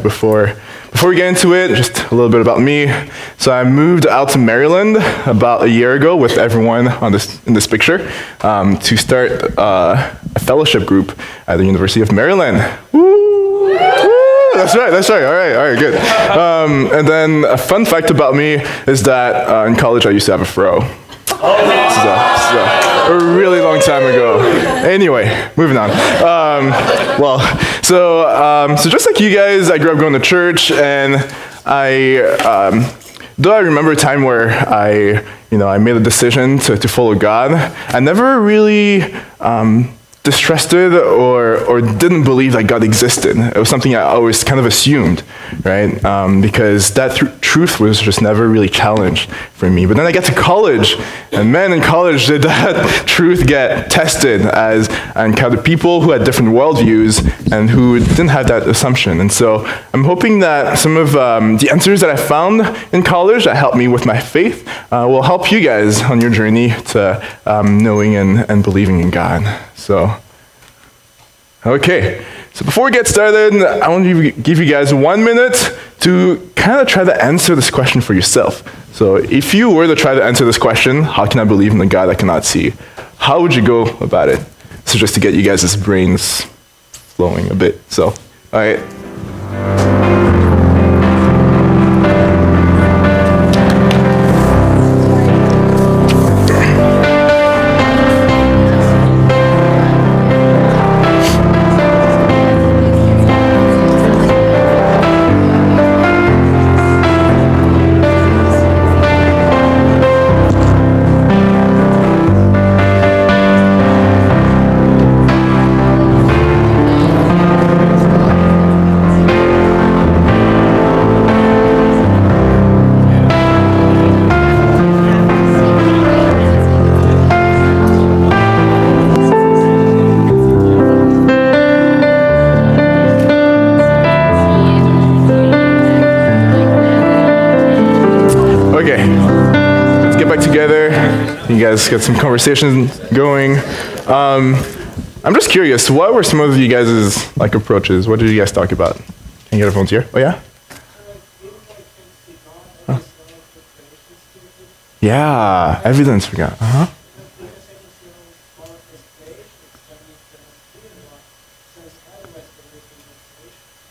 Before we get into it, just a little bit about me. So I moved out to Maryland about a year ago with everyone in this picture to start a fellowship group at the University of Maryland. Woo! Woo! That's right. All right, good. And then a fun fact about me is that in college I used to have a fro. This is a really long time ago. Anyway, moving on. So just like you guys, I grew up going to church, and though I remember a time where I made a decision to follow God, I never really distrusted or didn't believe that God existed. It was something I always kind of assumed, right? Because that truth was just never really challenged for me. But then I got to college, and man, in college did that truth get tested as I encountered people who had different worldviews and who didn't have that assumption. And so I'm hoping that some of the answers that I found in college that helped me with my faith will help you guys on your journey to knowing and believing in God. Okay, so before we get started, I want to give you guys 1 minute to kind of try to answer this question for yourself. So if you were to try to answer this question, how can I believe in the God I cannot see? How would you go about it? So just to get you guys' brains flowing a bit. So, all right. You guys get some conversations going. I'm just curious, what were some of you guys' approaches? What did you guys talk about? Can you get a volunteer? Oh yeah? Huh? Yeah, evidence for God. Uh-huh.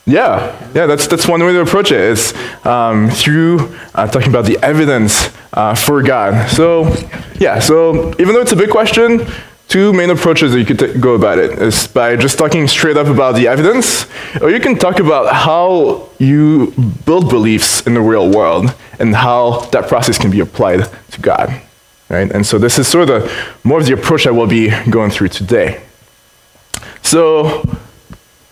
Yeah, that's one way to approach it. It's through talking about the evidence for God. So even though it's a big question, two main approaches that you could go about it is by just talking straight up about the evidence, or you can talk about how you build beliefs in the real world and how that process can be applied to God, right? And so this is sort of more of the approach I will be going through today. So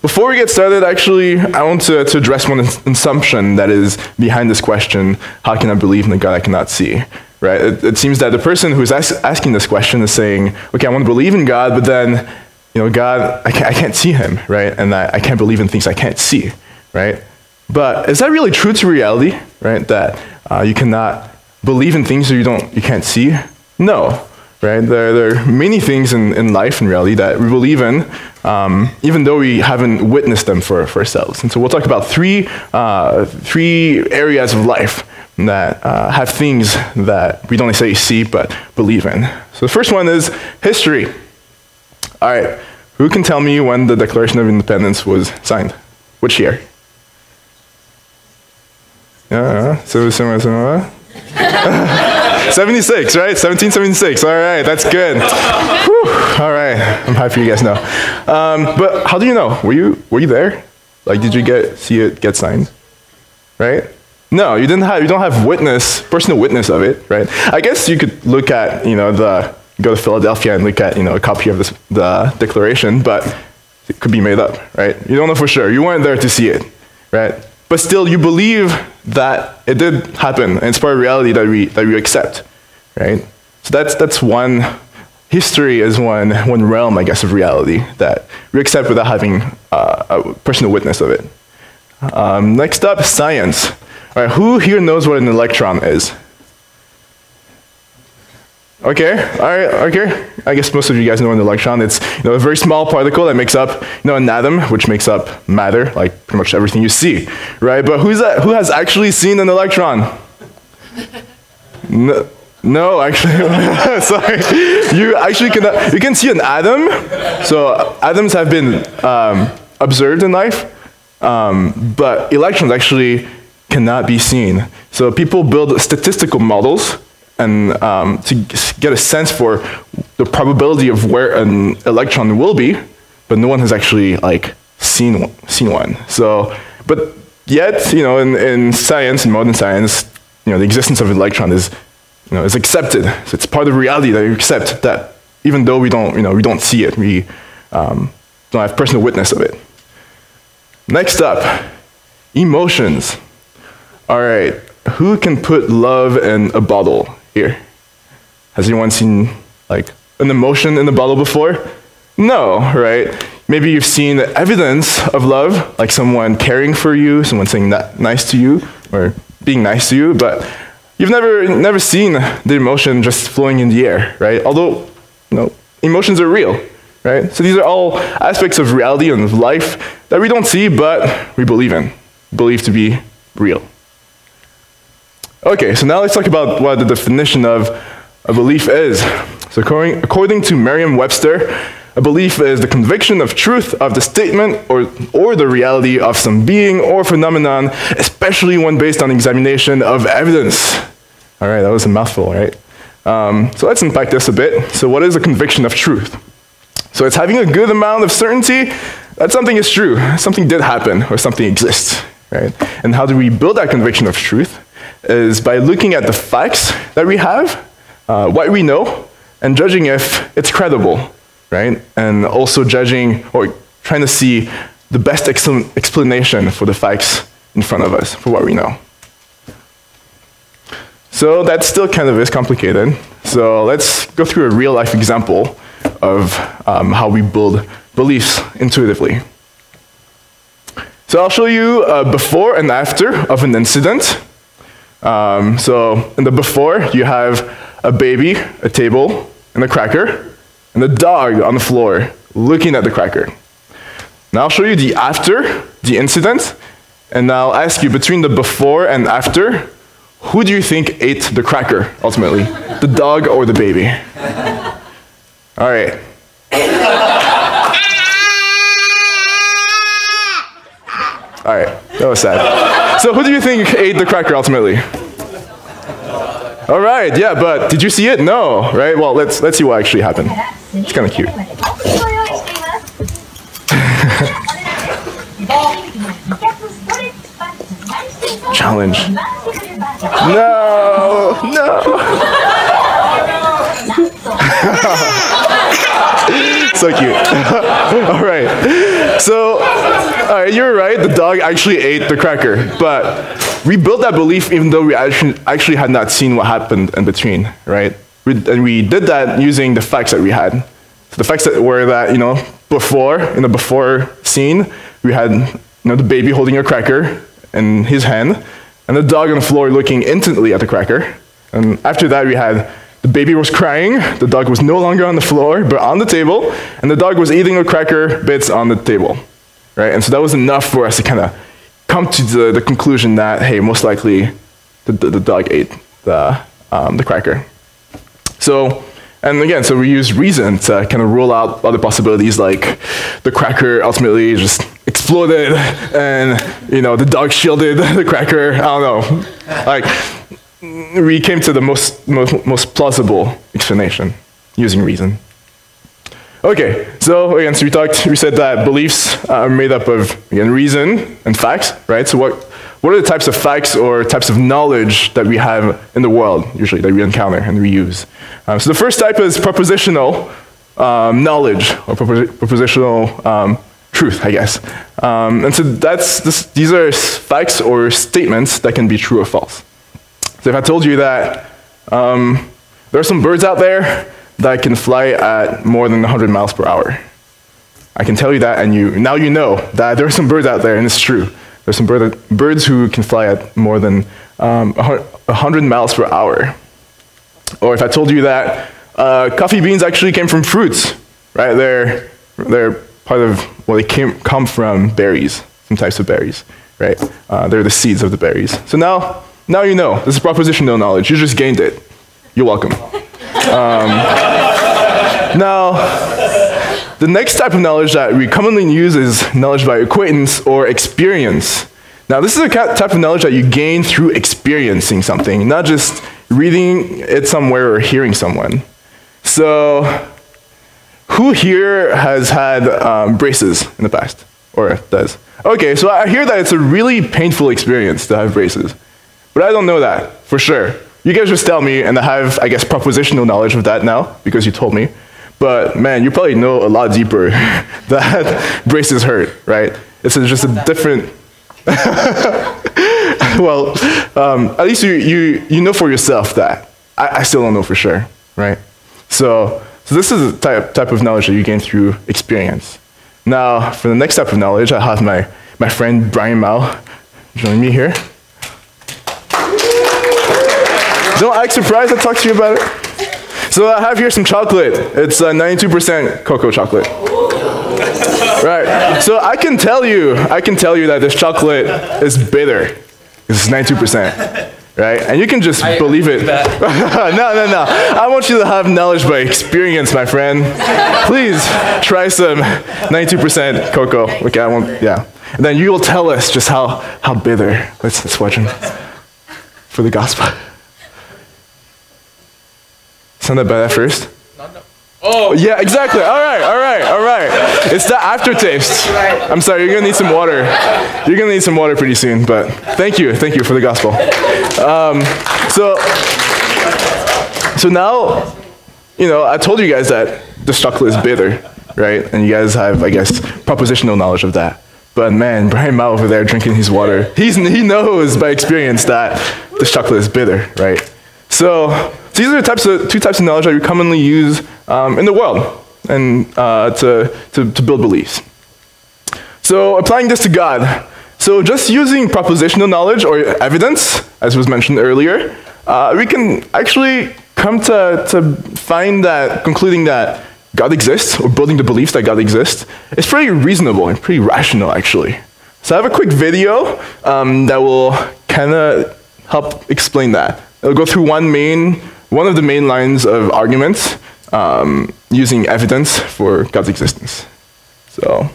before we get started, actually, I want to address one assumption that is behind this question: how can I believe in a God I cannot see? Right? It seems that the person who's asking this question is saying, okay, I want to believe in God, but then, God, I can't see him, right? And I can't believe in things I can't see, right? But is that really true to reality, right? That you cannot believe in things that you can't see? No, right? There are many things in life, in reality, that we believe in, even though we haven't witnessed them for ourselves. And so we'll talk about three areas of life that have things that we don't necessarily see but believe in. So the first one is history. All right, who can tell me when the Declaration of Independence was signed? Which year? 76, right? 1776. All right, that's good. Whew. All right, I'm happy you guys know. But how do you know? Were you there? Did you see it get signed? Right? No, you don't have personal witness of it, right? I guess you could look at, go to Philadelphia and look at, a copy of the Declaration, but it could be made up, right? You don't know for sure. You weren't there to see it, right? But still, you believe that it did happen, and it's part of reality that we accept, right? So that's one. History is one realm, I guess, of reality that we accept without having a personal witness of it. Next up, science. All right, who here knows what an electron is? Okay, all right, okay. I guess most of you guys know an electron. It's a very small particle that makes up an atom, which makes up matter, like pretty much everything you see, right? But who has actually seen an electron? No, actually, sorry. You actually cannot. You can see an atom. So atoms have been observed in life, but electrons actually cannot be seen. So people build statistical models and to get a sense for the probability of where an electron will be, but no one has actually seen one. So, but yet, in science, in modern science, the existence of an electron is accepted. So it's part of reality that you accept that, even though we don't see it, we don't have personal witness of it. Next up, emotions. All right, who can put love in a bottle here? Has anyone seen an emotion in a bottle before? No, right? Maybe you've seen evidence of love, like someone caring for you, someone saying nice to you, or being nice to you, but you've never seen the emotion just flowing in the air, right? Although, emotions are real, right? So these are all aspects of reality and of life that we don't see, but we believe to be real. Okay, so now let's talk about what the definition of a belief is. So according to Merriam-Webster, a belief is the conviction of truth of the statement or the reality of some being or phenomenon, especially when based on examination of evidence. All right, that was a mouthful, right? So let's unpack this a bit. So what is a conviction of truth? So it's having a good amount of certainty that something is true, something did happen, or something exists, right? And how do we build that conviction of truth? Is by looking at the facts that we have, what we know, and judging if it's credible, right? And also judging or trying to see the best explanation for the facts in front of us, for what we know. So that still kind of is complicated. So let's go through a real life example of how we build beliefs intuitively. So I'll show you before and after of an incident. So in the before, you have a baby, a table, and a cracker, and a dog on the floor looking at the cracker. Now I'll show you the after, the incident, and I'll ask you between the before and after, who do you think ate the cracker, ultimately? The dog or the baby? All right. All right, that was sad. So who do you think ate the cracker, ultimately? All right, yeah, but did you see it? No, right? Well, let's see what actually happened. It's kind of cute. Challenge. No. So cute. All right. So, all right, you're right. The dog actually ate the cracker, but we built that belief even though we actually had not seen what happened in between, right? And we did that using the facts that we had. So the facts that were that, before, in the before scene, we had, the baby holding a cracker in his hand, and the dog on the floor looking intently at the cracker. And after that, we had the baby was crying, the dog was no longer on the floor, but on the table, and the dog was eating the cracker bits on the table, right? And so that was enough for us to kind of come to the conclusion that, hey, most likely the dog ate the cracker. So, and again, so we use reason to kind of rule out other possibilities, like the cracker ultimately just exploded, and the dog shielded the cracker. I don't know. Like, we came to the most plausible explanation using reason. Okay, so again, we said that beliefs are made up of, again, reason and facts, right? So what are the types of facts or types of knowledge that we have in the world, usually, that we encounter and we use? So the first type is propositional knowledge, or propositional truth, I guess. And so these are facts or statements that can be true or false. So if I told you that there are some birds out there that can fly at more than 100 miles per hour, I can tell you that, and now you know that there are some birds out there, and it's true. There's some birds who can fly at more than 100 miles per hour. Or if I told you that coffee beans actually came from fruits, right? They're part of, well, they come from berries, some types of berries, right? They're the seeds of the berries. So now you know. This is propositional knowledge. You just gained it. You're welcome. Now, the next type of knowledge that we commonly use is knowledge by acquaintance or experience. Now, this is a type of knowledge that you gain through experiencing something, not just reading it somewhere or hearing someone. So, who here has had braces in the past, or does? Okay, so I hear that it's a really painful experience to have braces, but I don't know that for sure. You guys just tell me, and I have, I guess, propositional knowledge of that now, because you told me. But man, you probably know a lot deeper that braces hurt, right? It's just a different, well, at least you know for yourself that. I still don't know for sure, right? So this is a type of knowledge that you gain through experience. Now, for the next type of knowledge, I have my friend Brian Mao join me here. Don't act surprised I talked to you about it. So I have here some chocolate. It's 92% cocoa chocolate. Right. So I can tell you that this chocolate is bitter. It's 92%. Right? And you can just believe it. No. I want you to have knowledge by experience, my friend. Please try some 92% cocoa. Okay, yeah. And then you will tell us just how bitter. Let's watch him for the gospel. Sound that bad at first? No. Oh, yeah, exactly. All right. It's the aftertaste. I'm sorry, you're gonna need some water. You're gonna need some water pretty soon, but thank you for the gospel. So now, I told you guys that this chocolate is bitter, right? And you guys have, I guess, propositional knowledge of that. But man, Brian Mao over there drinking his water, he knows by experience that this chocolate is bitter, right? So these are the two types of knowledge that we commonly use in the world and to build beliefs. So applying this to God. So just using propositional knowledge or evidence, as was mentioned earlier, we can actually come to find that, concluding that God exists, or building the beliefs that God exists, is pretty reasonable and pretty rational, actually. So I have a quick video that will kind of help explain that. It'll go through one of the main lines of arguments using evidence for God's existence. So,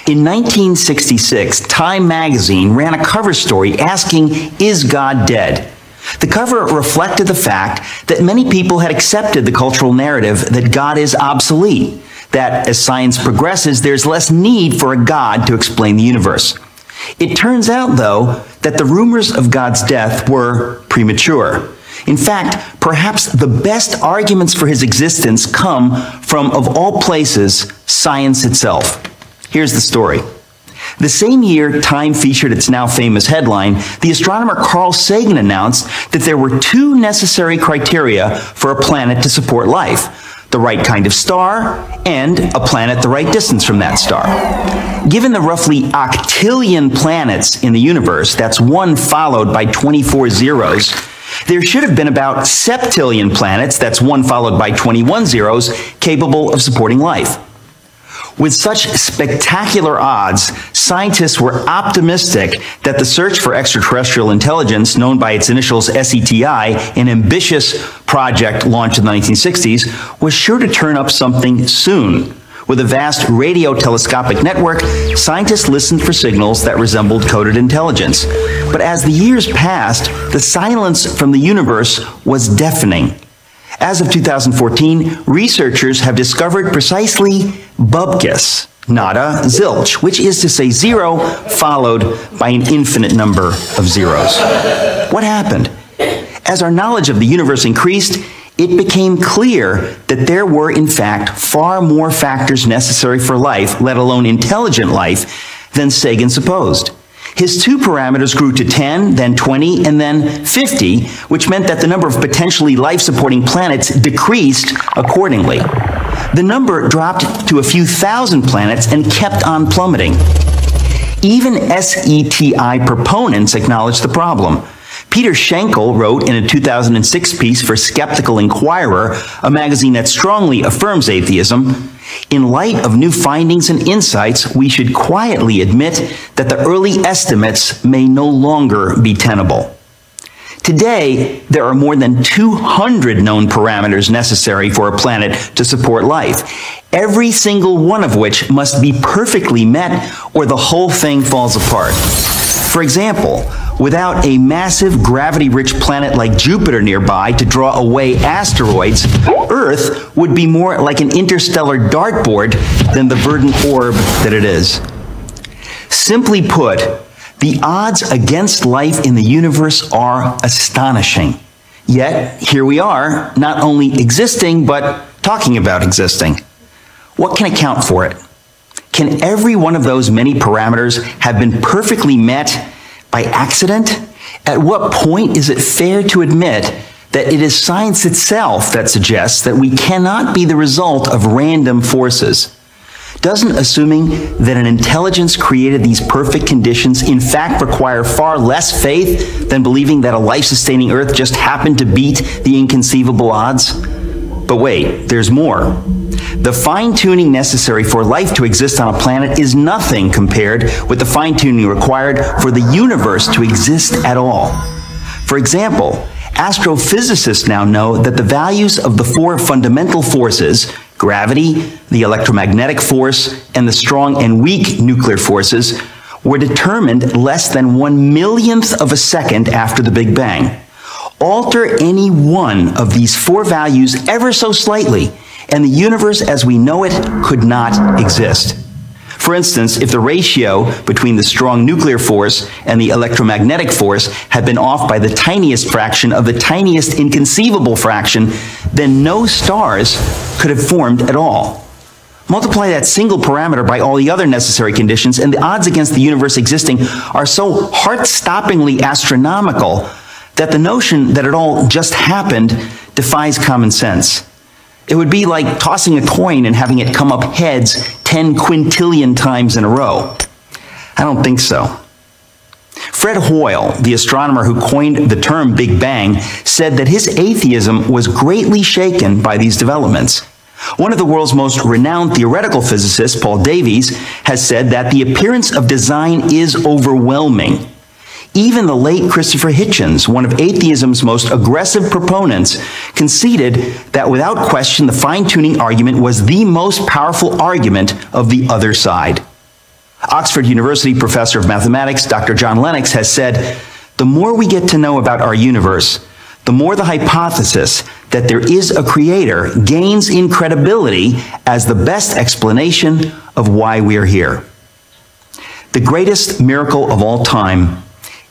in 1966, Time magazine ran a cover story asking, "Is God dead?" The cover reflected the fact that many people had accepted the cultural narrative that God is obsolete, that as science progresses, there's less need for a God to explain the universe. It turns out, though, that the rumors of God's death were premature. In fact, perhaps the best arguments for his existence come from, of all places, science itself. Here's the story. The same year Time featured its now famous headline, the astronomer Carl Sagan announced that there were two necessary criteria for a planet to support life: the right kind of star and a planet the right distance from that star. Given the roughly octillion planets in the universe, that's one followed by 24 zeros, there should have been about septillion planets, that's one followed by 21 zeros, capable of supporting life. With such spectacular odds, scientists were optimistic that the search for extraterrestrial intelligence, known by its initials SETI, an ambitious project launched in the 1960s, was sure to turn up something soon. With a vast radio telescopic network, scientists listened for signals that resembled coded intelligence. But as the years passed, the silence from the universe was deafening. As of 2014, researchers have discovered precisely bupkis, nada, zilch, which is to say zero followed by an infinite number of zeros. What happened? As our knowledge of the universe increased, it became clear that there were, in fact, far more factors necessary for life, let alone intelligent life, than Sagan supposed. His two parameters grew to 10, then 20, and then 50, which meant that the number of potentially life-supporting planets decreased accordingly. The number dropped to a few thousand planets and kept on plummeting. Even SETI proponents acknowledged the problem. Peter Schenkel wrote in a 2006 piece for Skeptical Inquirer, a magazine that strongly affirms atheism, "In light of new findings and insights, we should quietly admit that the early estimates may no longer be tenable." Today, there are more than 200 known parameters necessary for a planet to support life, every single one of which must be perfectly met or the whole thing falls apart. For example, without a massive gravity-rich planet like Jupiter nearby to draw away asteroids, Earth would be more like an interstellar dartboard than the verdant orb that it is. Simply put, the odds against life in the universe are astonishing. Yet, here we are, not only existing, but talking about existing. What can account for it? Can every one of those many parameters have been perfectly met by accident? At what point is it fair to admit that it is science itself that suggests that we cannot be the result of random forces? Doesn't assuming that an intelligence created these perfect conditions in fact require far less faith than believing that a life-sustaining Earth just happened to beat the inconceivable odds? But wait, there's more. The fine-tuning necessary for life to exist on a planet is nothing compared with the fine-tuning required for the universe to exist at all. For example, astrophysicists now know that the values of the four fundamental forces, gravity, the electromagnetic force, and the strong and weak nuclear forces, were determined less than 1/1,000,000th of a second after the Big Bang. Alter any one of these four values ever so slightly, and the universe as we know it could not exist. For instance, if the ratio between the strong nuclear force and the electromagnetic force had been off by the tiniest fraction of the tiniest inconceivable fraction, then no stars could have formed at all. Multiply that single parameter by all the other necessary conditions, and the odds against the universe existing are so heart-stoppingly astronomical that the notion that it all just happened defies common sense. It would be like tossing a coin and having it come up heads 10 quintillion times in a row. I don't think so. Fred Hoyle, the astronomer who coined the term Big Bang, said that his atheism was greatly shaken by these developments. One of the world's most renowned theoretical physicists, Paul Davies, has said that the appearance of design is overwhelming. Even the late Christopher Hitchens, one of atheism's most aggressive proponents, conceded that without question the fine-tuning argument was the most powerful argument of the other side. Oxford University professor of mathematics, Dr. John Lennox, has said, "The more we get to know about our universe, the more the hypothesis that there is a creator gains in credibility as the best explanation of why we are here." The greatest miracle of all time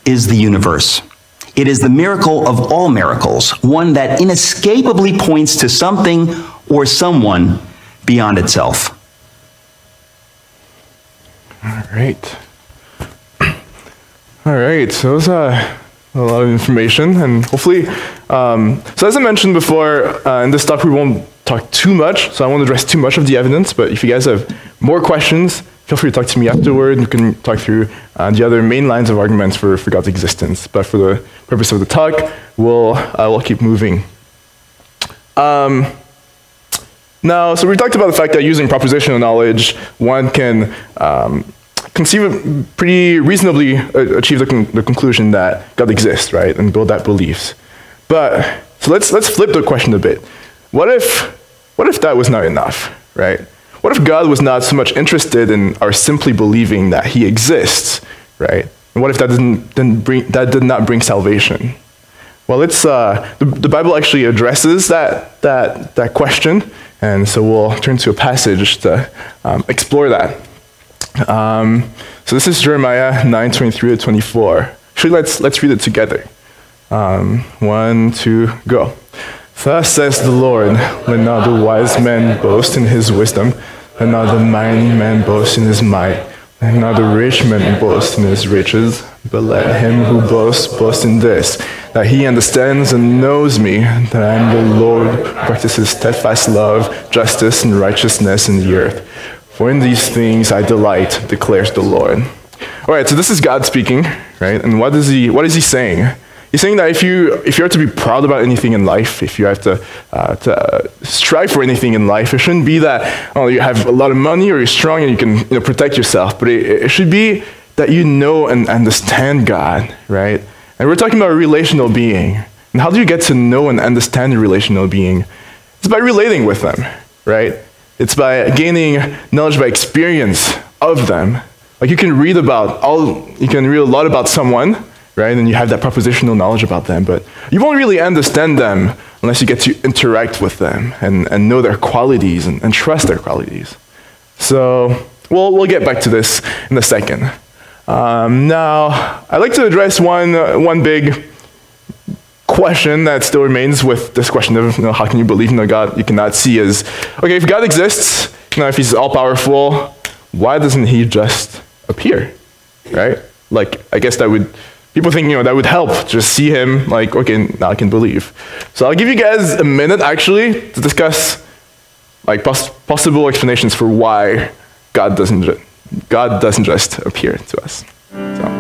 is the universe. It is the miracle of all miracles, one that inescapably points to something or someone beyond itself. All right. All right, so that was a lot of information, and hopefully, so as I mentioned before, in this talk we won't talk too much, so I won't address too much of the evidence, but if you guys have more questions, feel free to talk to me afterward. You can talk through the other main lines of arguments for God's existence. But for the purpose of the talk, we'll keep moving. Now, so we talked about the fact that using propositional knowledge, one can pretty reasonably achieve the conclusion that God exists, right, and build that beliefs. But so let's flip the question a bit. What if that was not enough, right? What if God was not so much interested in our simply believing that he exists, right? And what if that did not bring salvation? Well, the Bible actually addresses that question, and so we'll turn to a passage to explore that. So this is Jeremiah 9:23-24. Actually, let's read it together. 1, 2, go. Thus says the Lord, let not the wise man boast in his wisdom, let not the mighty man boast in his might, let not the rich man boast in his riches, but let him who boasts boast in this, that he understands and knows me, that I am the Lord who practices steadfast love, justice, and righteousness in the earth. For in these things I delight, declares the Lord. All right, so this is God speaking, right? And what is he saying? He's saying that if you are to be proud about anything in life, if you have to strive for anything in life, it shouldn't be that you have a lot of money or you're strong and you can protect yourself, but it should be that you know and understand God, right? And we're talking about a relational being. And how do you get to know and understand a relational being? It's by relating with them, right? It's by gaining knowledge by experience of them. Like you can read a lot about someone, right? And you have that propositional knowledge about them, but you won't really understand them unless you get to interact with them and know their qualities and trust their qualities. So we'll get back to this in a second. Now, I'd like to address one big question that still remains with this question of how can you believe in a God you cannot see is, okay, if God exists, if he's all-powerful, why doesn't he just appear, right? Like, I guess people think, that would help, just see him, like, okay, now I can believe. So I'll give you guys a minute, actually, to discuss, like, possible explanations for why God doesn't just appear to us. So.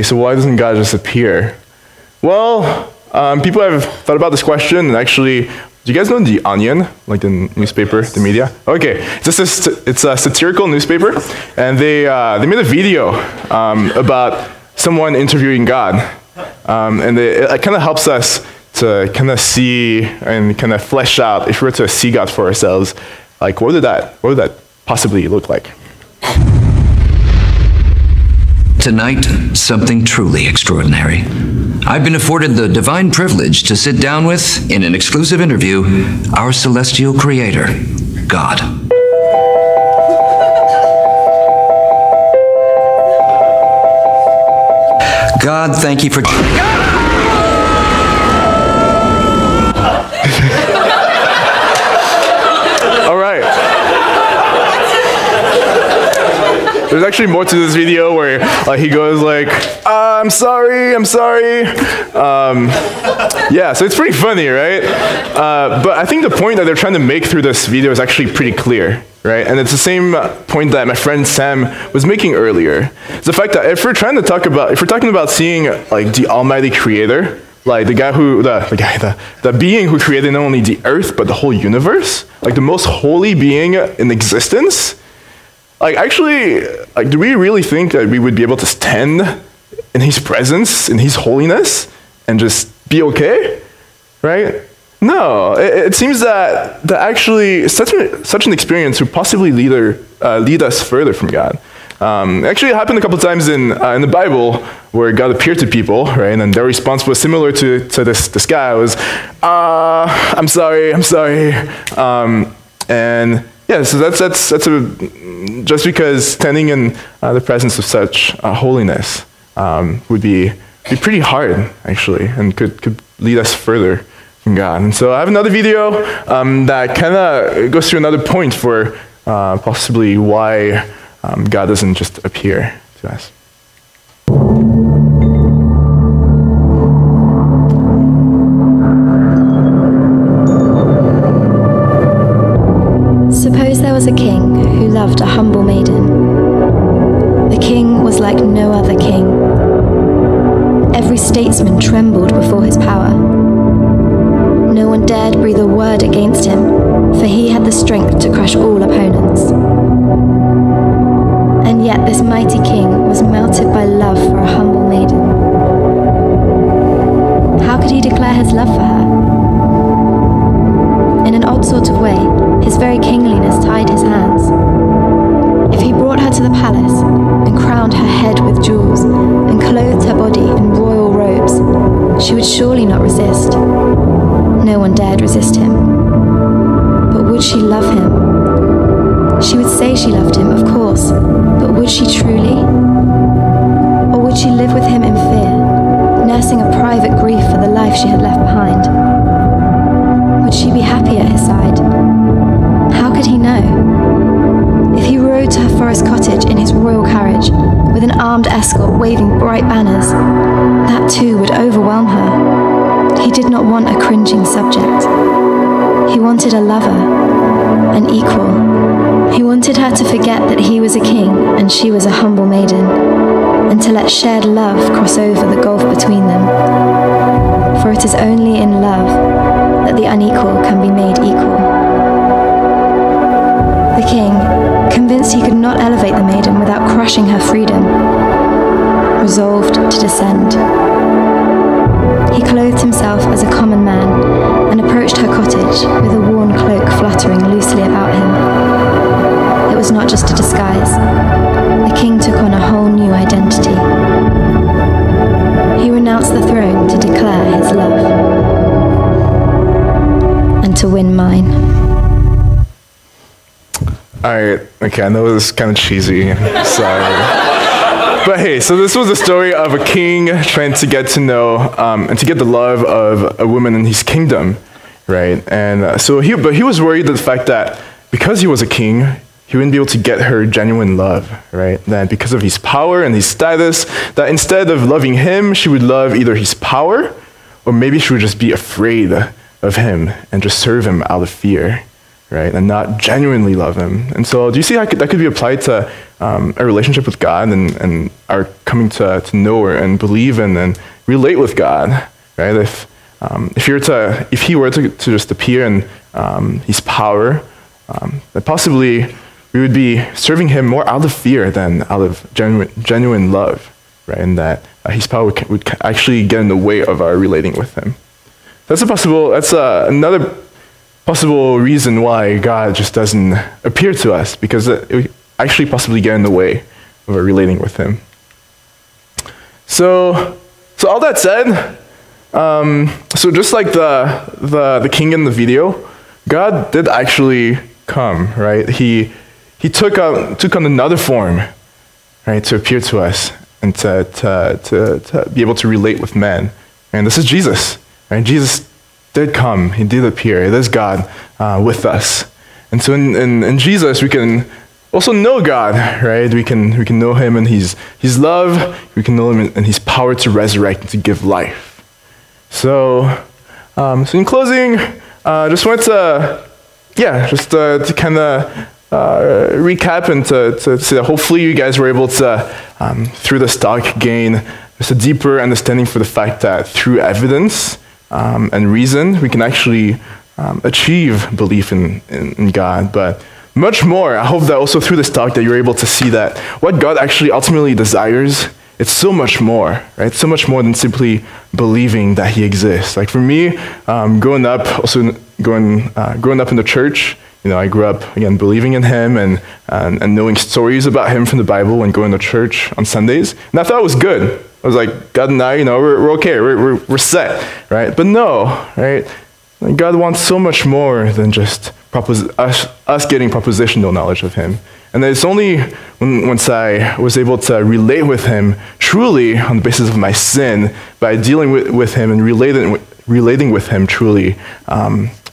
So why doesn't God just appear? Well, people have thought about this question, and actually, do you guys know The Onion, like the newspaper, the media? Okay, it's a satirical newspaper, and they made a video about someone interviewing God, and it kind of helps us to kind of see and kind of flesh out, if we were to see God for ourselves, like what would that possibly look like? Tonight, something truly extraordinary. I've been afforded the divine privilege to sit down with, in an exclusive interview, our celestial creator, God. God, thank you for... All right. There's actually more to this video where he goes like, I'm sorry. Yeah, so it's pretty funny, right? But I think the point that they're trying to make through this video is actually pretty clear, right? And it's the same point that my friend Sam was making earlier. It's the fact that if we're talking about seeing like the Almighty Creator, like the being who created not only the earth but the whole universe, like the most holy being in existence. Like, actually, do we really think that we would be able to stand in his presence, in his holiness, and just be okay, right? No, it seems that actually such an experience would possibly lead us further from God. Actually, it happened a couple of times in the Bible where God appeared to people, right? And their response was similar to this guy. It was, I'm sorry. And yeah, so that's just because standing in the presence of such holiness would be pretty hard, actually, and could lead us further from God. And so I have another video that kind of goes through another point for possibly why God doesn't just appear to us. Suppose there was a king who loved a humble maiden. The king was like no other king. Every statesman trembled before his power. No one dared breathe a word against him, for he had the strength to crush all opponents. And yet this mighty king was melted by love for a humble maiden. How could he declare his love for her? In an odd sort of way, his very kingliness tied his hands. If he brought her to the palace and crowned her head with jewels and clothed her body in royal robes, she would surely not resist. No one dared resist him. But would she love him? She would say she loved him, of course, but would she truly? Or would she live with him in fear, nursing a private grief for the life she had left behind? Would she be happy at his side? How could he know? If he rode to her forest cottage in his royal carriage, with an armed escort waving bright banners, that too would overwhelm her. He did not want a cringing subject. He wanted a lover, an equal. He wanted her to forget that he was a king and she was a humble maiden, and to let shared love cross over the gulf between them. For it is only in love that the unequal can be made equal. The king, convinced he could not elevate the maiden without crushing her freedom, resolved to descend. He clothed himself as a common man and approached her cottage with a worn cloak fluttering loosely about him. It was not just a disguise. The king took on a whole new identity. He renounced the throne to declare his love and to win mine. Alright, okay, I know this is kind of cheesy, sorry. But hey, so this was a story of a king trying to get to know and to get the love of a woman in his kingdom, right? And but he was worried that the fact that because he was a king, he wouldn't be able to get her genuine love, right? That because of his power and his status, that instead of loving him, she would love either his power, or maybe she would just be afraid of him and just serve him out of fear, right? And not genuinely love him. And so do you see how that could be applied to a relationship with God and our coming to know and believe in and relate with God, right? If he were to just appear in his power, that possibly we would be serving him more out of fear than out of genuine love, right? And that his power would actually get in the way of our relating with him. That's another possible reason why God just doesn't appear to us, because it would actually possibly get in the way of our relating with him. So all that said, so just like the king in the video, God did actually come, right? He took on another form, right, to appear to us and to be able to relate with men. And this is Jesus, right? Jesus did come, he did appear. It is God with us. And so in Jesus, we can also know God, right? We can know him in his love, we can know him in his power to resurrect and to give life. So in closing, just wanted to kind of recap and to say that hopefully you guys were able to, through this talk, gain just a deeper understanding for the fact that through evidence and reason, we can actually achieve belief in God. But much more, I hope that also through this talk that you're able to see that what God actually ultimately desires, it's so much more, right? So much more than simply believing that he exists. Like for me, growing up in the church, I grew up, again, believing in him and knowing stories about him from the Bible and going to church on Sundays. And I thought it was good. I was like, God and I, we're okay, we're set, right? But no, right? Like God wants so much more than just us getting propositional knowledge of him. And it's only once I was able to relate with him truly on the basis of my sin, by dealing with him and relating with him truly,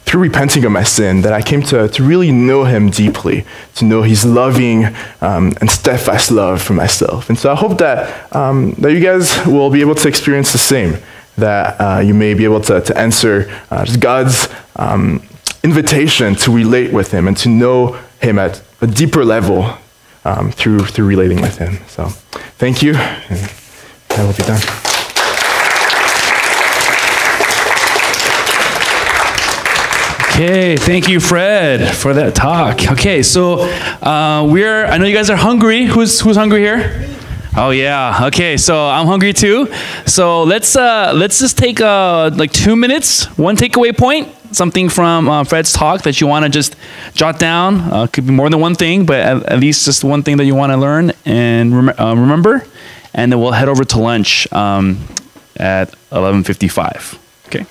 through repenting of my sin, that I came to really know him deeply, to know his loving and steadfast love for myself. And so I hope that, that you guys will be able to experience the same, that you may be able to answer just God's invitation to relate with him and to know him at a deeper level through relating with him. So thank you, and that will be done. Okay, thank you, Fred, for that talk. Okay, so I know you guys are hungry. Who's hungry here? Oh yeah. Okay, so I'm hungry too. So let's just take like 2 minutes. One takeaway point, something from Fred's talk that you want to just jot down. Could be more than one thing, but at least just one thing that you want to learn and remember. And then we'll head over to lunch at 11:55. Okay.